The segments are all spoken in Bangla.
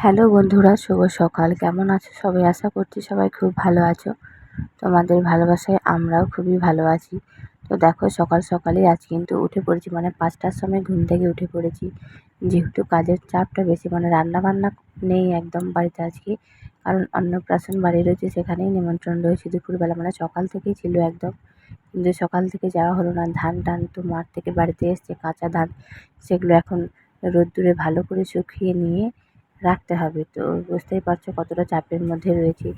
হ্যালো বন্ধুরা, শুভ সকাল। কেমন আছো সবাই? আশা করছি সবাই খুব ভালো আছো। তোমাদের ভালোবাসায় আমরাও খুবই ভালো আছি। তো দেখো, সকাল সকালেই আজ কিন্তু উঠে পড়েছি, মানে 5টার সময় ঘুম থেকে উঠে পড়েছি। যেহেতু কাজের চাপটা বেশি, মানে রান্নাবান্না নেই একদম বাড়িতে আজকে, কারণ অন্নপ্রাশন বাড়ি রয়েছে, সেখানেই নিমন্ত্রণ রয়েছে দুপুরবেলা, মানে সকাল থেকেই ছিল একদম। কিন্তু সকাল থেকে যাওয়া হলো না। ধান টান তো মাঠ থেকে বাড়িতে এসছে, কাঁচা ধান, সেগুলো এখন রোদ্দুরে ভালো করে শুকিয়ে নিয়ে রাখতে হবে। তো বুঝতেই পারছো কতটা চাপের মধ্যে রয়েছি।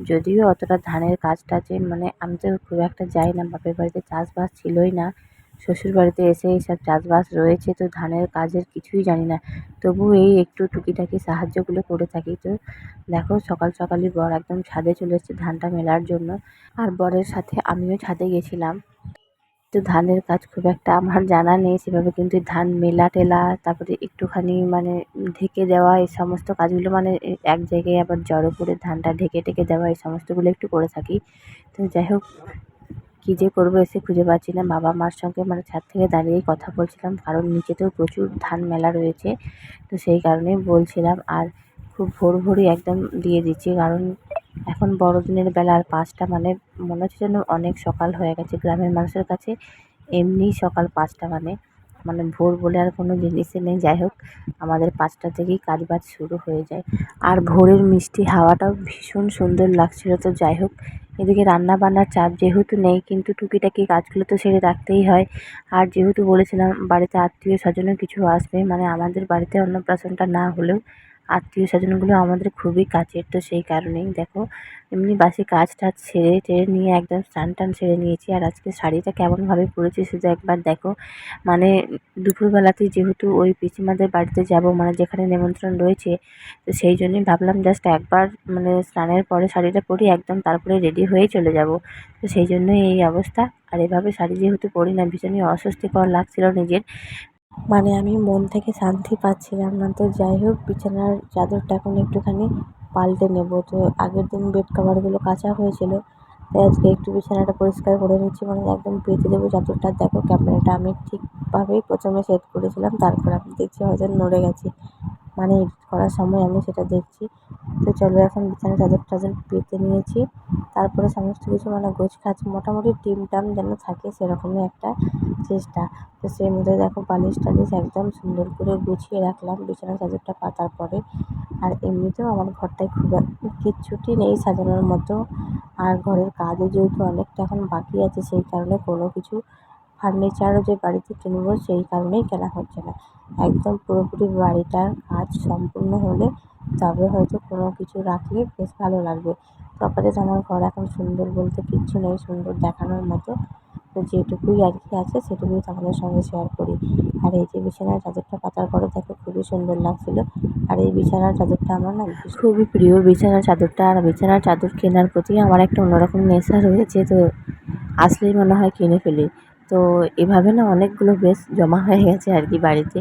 যদিও অতটা ধানের কাজ টাজে, মানে আমি তো খুব একটা যাই না, বাপের বাড়িতে চাষবাস ছিলই না, শ্বশুর বাড়িতে এসে এইসব চাষবাস রয়েছে, তো ধানের কাজের কিছুই জানি না। তবু এই একটু টুকিটাকি সাহায্যগুলো করে থাকি। তো দেখো, সকাল সকালই বর একদম ছাদে চলে এসেছে ধানটা মেলার জন্য, আর বরের সাথে আমিও ছাদে গেছিলাম। তো ধানের কাজ খুব একটা আমার জানা নেই সেভাবে, কিন্তু ধান মেলা টেলা, তারপরে একটুখানি মানে ঢেকে দেওয়া, এই সমস্ত কাজগুলো, মানে এক জায়গায় আবার জড়ো করে ধানটা ঢেকে টেকে দেওয়া, এই সমস্তগুলো একটু করে থাকি। তো যাই হোক, কী যে করবো এসে খুঁজে পাচ্ছি না। বাবা মার সঙ্গে মানে ছাদ থেকে দাঁড়িয়েই কথা বলছিলাম, কারণ নিচেতেও প্রচুর ধান মেলা রয়েছে, তো সেই কারণেই বলছিলাম। আর খুব ভোর ভোরই একদম দিয়ে দিচ্ছি, কারণ এখন বড়দিনের বেলা, আর 5টা মানে মনে হচ্ছে যেন অনেক সকাল হয়ে গেছে গ্রামের মানুষের কাছে। এমনিই সকাল 5টা মানে মানে ভোর বলে আর কোনো জিনিসই নেই। যাই হোক, আমাদের 5টা থেকেই কাজবাজ শুরু হয়ে যায়। আর ভোরের মিষ্টি হাওয়াটাও ভীষণ সুন্দর লাগছিল। তো যাই হোক, এদিকে রান্না বান্নার চাপ যেহেতু নেই, কিন্তু টুকিটাকি কাজগুলো তো সেরে রাখতেই হয়। আর যেহেতু বলেছিলাম বাড়িতে আত্মীয় স্বজনও কিছু আসবে, মানে আমাদের বাড়িতে অন্নপ্রাশনটা না হলেও আত্মীয় স্বজনগুলো আমাদের খুবই কাছের, তো সেই কারণেই দেখো, এমনি বাসি কাজ টাজ সেরে টেরে নিয়ে একদম স্নান টান সেরে নিয়েছি। আর আজকে শাড়িটা কেমনভাবে পরেছি শুধু একবার দেখো। মানে দুপুরবেলাতেই যেহেতু ওই পিসিমাদের বাড়িতে যাব, মানে যেখানে নিমন্ত্রণ রয়েছে, তো সেই জন্যই ভাবলাম জাস্ট একবার মানে স্নানের পরে শাড়িটা পরি, একদম তারপরে রেডি হয়েই চলে যাব। তো সেই জন্যই এই অবস্থা। আর এভাবে শাড়ি যেহেতু পরি না, ভীষণই অস্বস্তিকর লাগছিল নিজের, মানে আমি মন থেকে শান্তি পাচ্ছিলাম না। তো যাই হোক, বিছানার চাদরটা এখন একটুখানি পাল্টে নেব। তো আগের দিন বেড কভারগুলো কাচা হয়েছিল, তাই আজকে একটু বিছানাটা পরিষ্কার করে নিচ্ছি, মানে একদম পেতে দেবো চাদরটা। দেখো, ক্যামেরাটা আমি ঠিকভাবেই প্রথমে সেট করেছিলাম, তারপর আমি দেখছি হয়তো নড়ে গেছে, মানে এডিট করার সময় আমি সেটা দেখছি। তো চলো, এখন বিছানার চাদর টাদর পেতে নিয়েছি, তারপরে সমস্ত কিছু মানে গোছগাছ মোটামুটি টিমটাম যেন থাকে সেরকমই একটা চেষ্টা। তো সেই মধ্যে দেখো, বালিশ টালিশ একদম সুন্দর করে গুছিয়ে রাখলাম বিছানার চাদরটা পাতার পরে। আর এমনিতেও আমার ঘরটায় খুব একটা কিচ্ছুটি নেই সাজানোর মতো। আর ঘরের কাজও যেহেতু অনেকটা এখন বাকি আছে, সেই কারণে কোনো কিছু ফার্নিচারও যে বাড়িতে কিনবো সেই কারণেই কেনা হচ্ছে না। একদম পুরোপুরি বাড়িটার কাজ সম্পূর্ণ হলে তবে হয়তো কোনো কিছু রাখলে বেশ ভালো লাগবে। তো আপাতত আমার ঘর এখন সুন্দর বলতে কিচ্ছু নেই সুন্দর দেখানোর মতো। তো যেটুকুই আর কি আছে সেটুকুই তোমাদের সঙ্গে শেয়ার করি। আর এই যে বিছানার চাদরটা পাতার পরে দেখো, খুবই সুন্দর লাগছিল। আর এই বিছানার চাদরটা আমার না খুবই প্রিয় বিছানার চাদরটা। আর বিছানার চাদর কেনার প্রতি আমার একটা অন্যরকম নেশা রয়েছে। তো আসলেই মনে হয় কিনে ফেলি। তো এভাবে না অনেকগুলো বেশ জমা হয়ে গেছে আর কি বাড়িতে।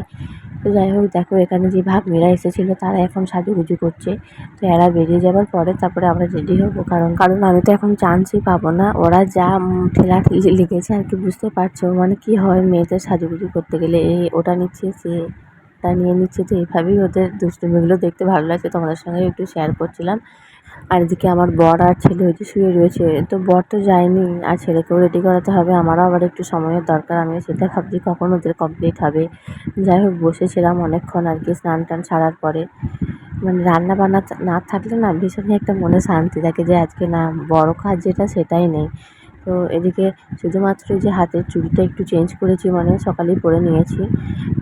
তো যাই হোক, দেখো এখানে যে ভাগ্নিরা এসেছিলো তারা এখন সাজুগুজু করছে। তো এরা বেরিয়ে যাবার পরে তারপরে আমরা রেডি হবো, কারণ আমি তো এখন চান্সই পাবো না। ওরা যা ঠেলাঠেলি লেগেছে আর কি, বুঝতে পারছো মানে কি হয় মেয়েদের সাজুগুজু করতে গেলে, এই ওটা নিচ্ছে সে তা নিয়ে নিচ্ছে। তো এইভাবেই ওদের দুষ্টুমিগুলো দেখতে ভালো লাগছে, তোমাদের সঙ্গে একটু শেয়ার করছিলাম। আর এদিকে আমার বর আর ছেলে ওই যে শুয়ে রয়েছে। তো বর তো যায়নি, আর ছেলেকেও রেডি করাতে হবে, আমারও আবার একটু সময়ের দরকার। আমি সেটা ভাবছি কখন ওদের কমপ্লিট হবে। যাই হোক, বসেছিলাম অনেকক্ষণ আর কি স্নান টান সারার পরে। মানে রান্না বান্না না থাকলে না ভীষণই একটা মনে শান্তি থাকে, যে আজকে না বড় কাজ যেটা সেটাই নেই। তো এদিকে শুধুমাত্র যে হাতের চুড়িটা একটু চেঞ্জ করেছি, মানে সকালেই পরে নিয়েছি।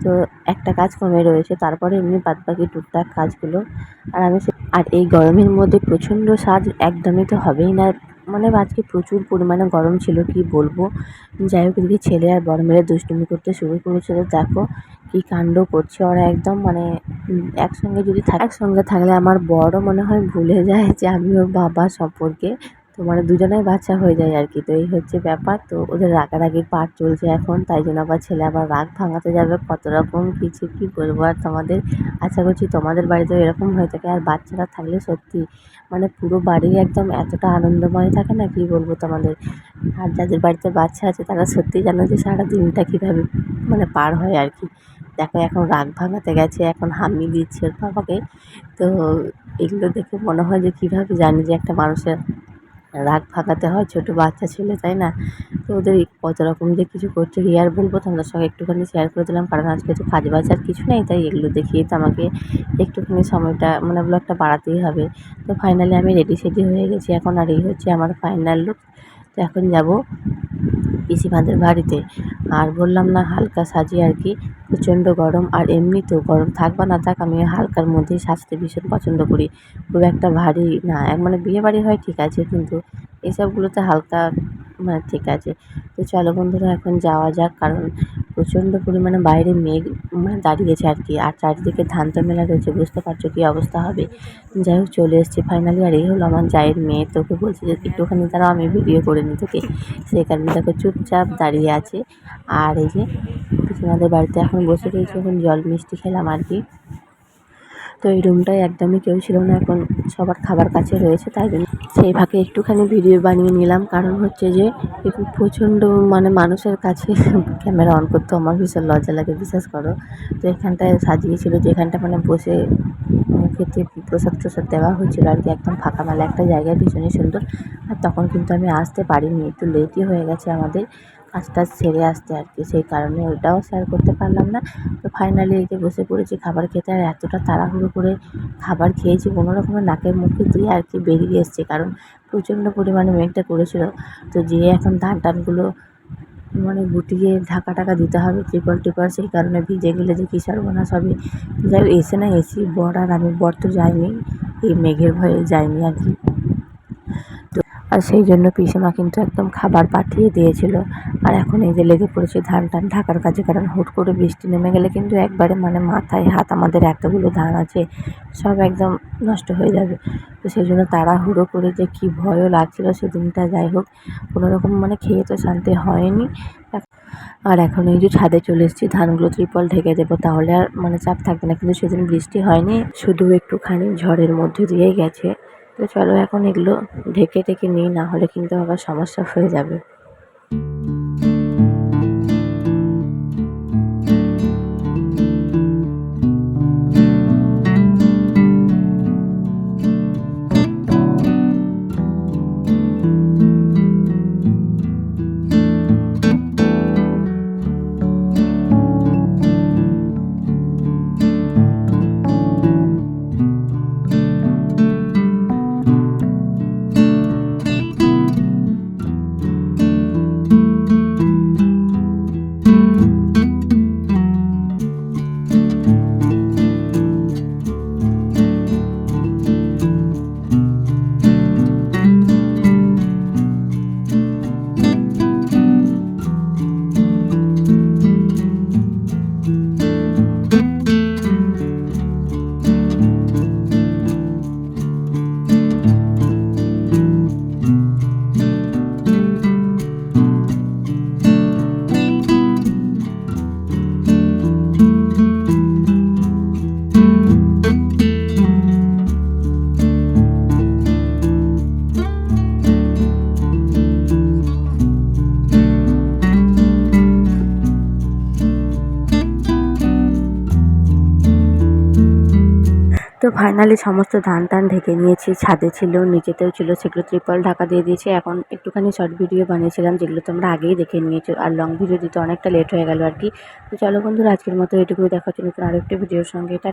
তো একটা কাজ কমে রয়েছে, তারপরে এমনি বাদবাকি টুকটাক কাজগুলো। আর এই গরমের মধ্যে প্রচণ্ড সাজ একদমই তো হবেই না, মানে আজকে প্রচুর পরিমাণে গরম ছিল কি বলবো। যাই হোক, এদিকে ছেলে আর বর মিলে দুষ্টুমি করতে শুরু করেছিল। দেখো কী কাণ্ড করছে ওরা, একদম মানে একসঙ্গে থাকলে আমার বরও মনে হয় ভুলে যায় যে আমি ওর বাবা সম্পর্কে। তো মানে দুজনেই বাচ্চা হয়ে যায় আর কি। তো এই হচ্ছে ব্যাপার। তো ওদের রাগারাগি পাঠ চলছে এখন, তাই জন্য আবার ছেলে আবার রাগ ভাঙাতে যাবে, কত রকম কিছু কী বলবো আর তোমাদের। আশা করছি তোমাদের বাড়িতেও এরকম হয়ে থাকে। আর বাচ্চারা থাকলে সত্যি মানে পুরো বাড়ি একদম এতটা আনন্দময় থাকে না, কী বলবো তোমাদের। আর যাদের বাড়িতে বাচ্চা আছে তারা সত্যিই জানো যে সারা দিনটা কীভাবে মানে পার হয় আর কি। দেখো এখন রাগ ভাঙাতে গেছে, এখন হামি দিচ্ছে ওর বাবাকে। তো এগুলো দেখে মনে হয় যে কীভাবে জানি যে একটা মানুষের রাগ ভাঙাতে হয়, ছোটো বাচ্চা ছেলে, তাই না? তো ওদের কত রকম যে কিছু করছে কী আর বলবো, তোমাদের সঙ্গে একটুখানি শেয়ার করে দিলাম, কারণ আজকে তো কাজ বাজ আর কিছু নেই, তাই এগুলো দেখিয়ে তো আমাকে একটুখানি সময়টা মানে ব্লগটা বাড়াতেই হবে। তো ফাইনালি আমি রেডি সেডি হয়ে গেছি এখন, আর এই হচ্ছে আমার ফাইনাল লুক। তো এখন যাব পিসিমাদের বাড়িতে। আর বললাম না হালকা সাজি আর কি, প্রচণ্ড গরম, আর এমনিতেও গরম থাক বা না থাক আমি হালকার মধ্যেই সাজতে ভীষণ পছন্দ করি। খুব একটা ভারী না, মানে বিয়ে বাড়ি হয় ঠিক আছে, কিন্তু এসবগুলোতে হালকা মানে ঠিক আছে। তো চলো বন্ধুরা এখন যাওয়া যাক, কারণ প্রচণ্ড পরিমাণে বাইরে মেঘ মানে দাঁড়িয়েছে আর কি, আর চারিদিকে ধান তো মেলা রয়েছে, বুঝতে পারছো কী অবস্থা হবে। যাই হোক চলে এসেছি ফাইনালি, আর এই হলো আমার জায়ের মেয়ে। তোকে বলছি যে একটুখানি দাঁড়াও আমি ভিডিও করে নিই তোকে, সেই কারণে দেখো চুপচাপ দাঁড়িয়ে আছে। আর এই যে পিসিমাদের বাড়িতে এখন বসে রয়েছে, এখন জল মিষ্টি খেলাম আর কি। তো এই রুমটায় একদমই কেউ ছিল না, এখন সবার খাবার কাছে রয়েছে, তাই জন্য সেই ফাঁকে একটুখানি ভিডিও বানিয়ে নিলাম। কারণ হচ্ছে যে একটু প্রচণ্ড মানে মানুষের কাছে ক্যামেরা অন করতে আমার ভীষণ লজ্জা লাগে, বিশ্বাস করো। তো এখানটায় সাজিয়েছিল, যেখানটা মানে বসে খেতে প্রসাদ টসাদ দেওয়া হয়েছিল আর কি, একদম ফাঁকা মেলা একটা জায়গায়, ভীষণই সুন্দর। আর তখন কিন্তু আমি আসতে পারিনি, একটু লেটই হয়ে গেছে আমাদের কাজ টাজ সেরে আসতে আর কি, সেই কারণে ওটাও শেয়ার করতে পারলাম না। তো ফাইনালি এই যে বসে পড়েছি খাবার খেতে, আর এতটা তাড়াহুড়ো করে খাবার খেয়েছি কোনো রকমের নাকের মুখে দিয়ে আর কি বেরিয়ে এসছে, কারণ প্রচণ্ড পরিমাণে মেঘটা করেছিল। তো যেয়ে এখন ধান টানগুলো মানে গুটিয়ে ঢাকা টাকা দিতে হবে ত্রিপল টিপল, সেই কারণে ভিজে গেলে যে কী সর্বনাশ হবে। যাই হোক এসে না এসি বর, আর আমি বর তো যাইনি, এই মেঘের ভয়ে যাইনি আর কি। আর সেই জন্য পিসিমা কিন্তু একদম খাবার পাঠিয়ে দিয়েছিল। আর এখন এই যে লেগে পড়েছে ধান টান ঢাকার কাজে, কারণ হুট করে বৃষ্টি নেমে গেলে কিন্তু একবারে মানে মাথায় হাত, আমাদের এতগুলো ধান আছে সব একদম নষ্ট হয়ে যাবে। তো সেই জন্য তাড়াহুড়ো করে যে কী ভয়ও লাগছিল সেদিনটা, যাই হোক কোনো রকম মানে খেয়ে তো শান্তি হয়নি। আর এখন এই যে ছাদে চলে এসেছি, ধানগুলো ত্রিপল ঢেকে দেবো, তাহলে আর মানে চাপ থাকবে না। কিন্তু সেদিন বৃষ্টি হয়নি, শুধু একটুখানি ঝড়ের মধ্যে দিয়েই গেছে। তো চলো এখন এগুলো ঢেকে টেকে নিই, না হলে কিন্তু আবার সমস্যা হয়ে যাবে। তো ফাইনালি সমস্ত ধান টান ঢেকে নিয়েছি, ছাদে ছিল নিচেতেও ছিল, সেগুলো ত্রিপল ঢাকা দিয়ে দিয়েছি। এখন একটুখানি শর্ট ভিডিও বানিয়েছিলাম, যেগুলো তোমরা আগেই দেখে নিয়েছো, আর লং ভিডিও দিতে অনেকটা লেট হয়ে গেল আর কি। তো চলো বন্ধুরা আজকের মতো এটুকুই, দেখা হচ্ছে নতুন আরেকটি ভিডিওর সঙ্গে।